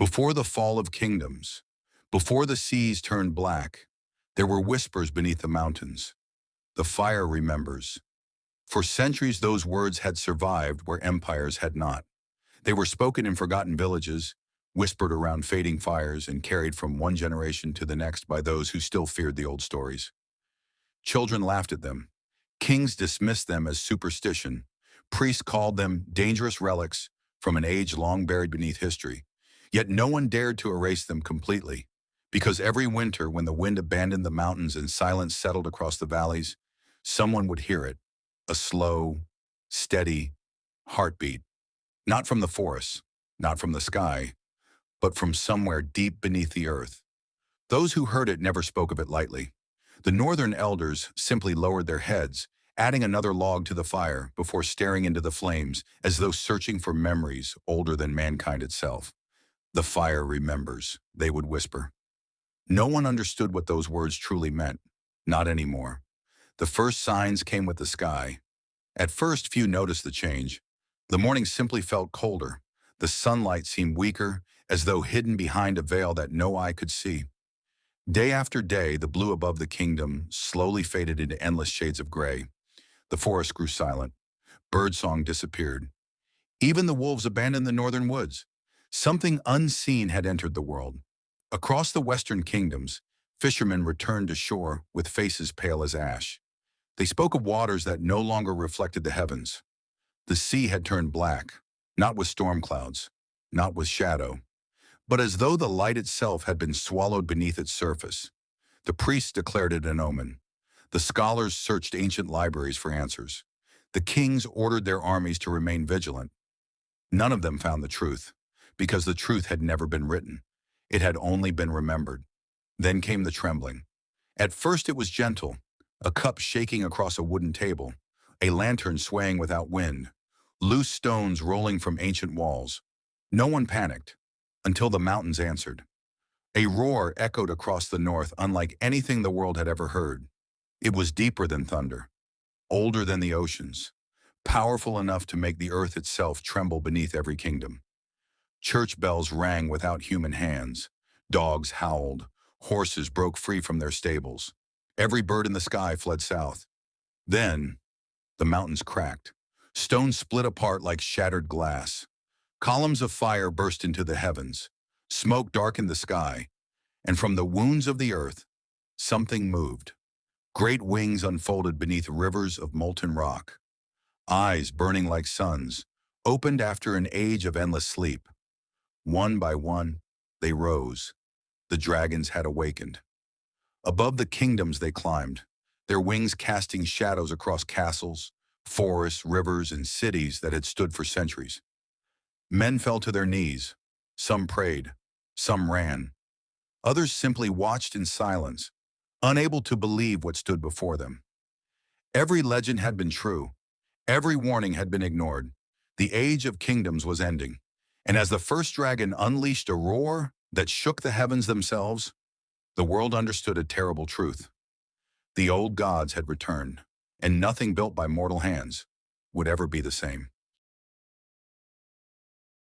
Before the fall of kingdoms, before the seas turned black, there were whispers beneath the mountains. The fire remembers. For centuries those words had survived where empires had not. They were spoken in forgotten villages, whispered around fading fires, and carried from one generation to the next by those who still feared the old stories. Children laughed at them. Kings dismissed them as superstition. Priests called them dangerous relics from an age long buried beneath history. Yet no one dared to erase them completely, because every winter when the wind abandoned the mountains and silence settled across the valleys, someone would hear it, a slow, steady heartbeat, not from the forests, not from the sky, but from somewhere deep beneath the earth. Those who heard it never spoke of it lightly. The northern elders simply lowered their heads, adding another log to the fire before staring into the flames as though searching for memories older than mankind itself. "The fire remembers," they would whisper. No one understood what those words truly meant. Not anymore. The first signs came with the sky. At first, few noticed the change. The morning simply felt colder. The sunlight seemed weaker, as though hidden behind a veil that no eye could see. Day after day, the blue above the kingdom slowly faded into endless shades of gray. The forest grew silent. Birdsong disappeared. Even the wolves abandoned the northern woods. Something unseen had entered the world. Across the western kingdoms, fishermen returned to shore with faces pale as ash. They spoke of waters that no longer reflected the heavens. The sea had turned black, not with storm clouds, not with shadow, but as though the light itself had been swallowed beneath its surface. The priests declared it an omen. The scholars searched ancient libraries for answers. The kings ordered their armies to remain vigilant. None of them found the truth, because the truth had never been written. It had only been remembered. Then came the trembling. At first it was gentle, a cup shaking across a wooden table, a lantern swaying without wind, loose stones rolling from ancient walls. No one panicked, until the mountains answered. A roar echoed across the north unlike anything the world had ever heard. It was deeper than thunder, older than the oceans, powerful enough to make the earth itself tremble beneath every kingdom. Church bells rang without human hands. Dogs howled. Horses broke free from their stables. Every bird in the sky fled south. Then, the mountains cracked. Stones split apart like shattered glass. Columns of fire burst into the heavens. Smoke darkened the sky. And from the wounds of the earth, something moved. Great wings unfolded beneath rivers of molten rock. Eyes burning like suns, opened after an age of endless sleep. One by one, they rose. The dragons had awakened. Above the kingdoms they climbed, their wings casting shadows across castles, forests, rivers, and cities that had stood for centuries. Men fell to their knees. Some prayed. Some ran. Others simply watched in silence, unable to believe what stood before them. Every legend had been true. Every warning had been ignored. The age of kingdoms was ending. And as the first dragon unleashed a roar that shook the heavens themselves, the world understood a terrible truth. The old gods had returned, and nothing built by mortal hands would ever be the same.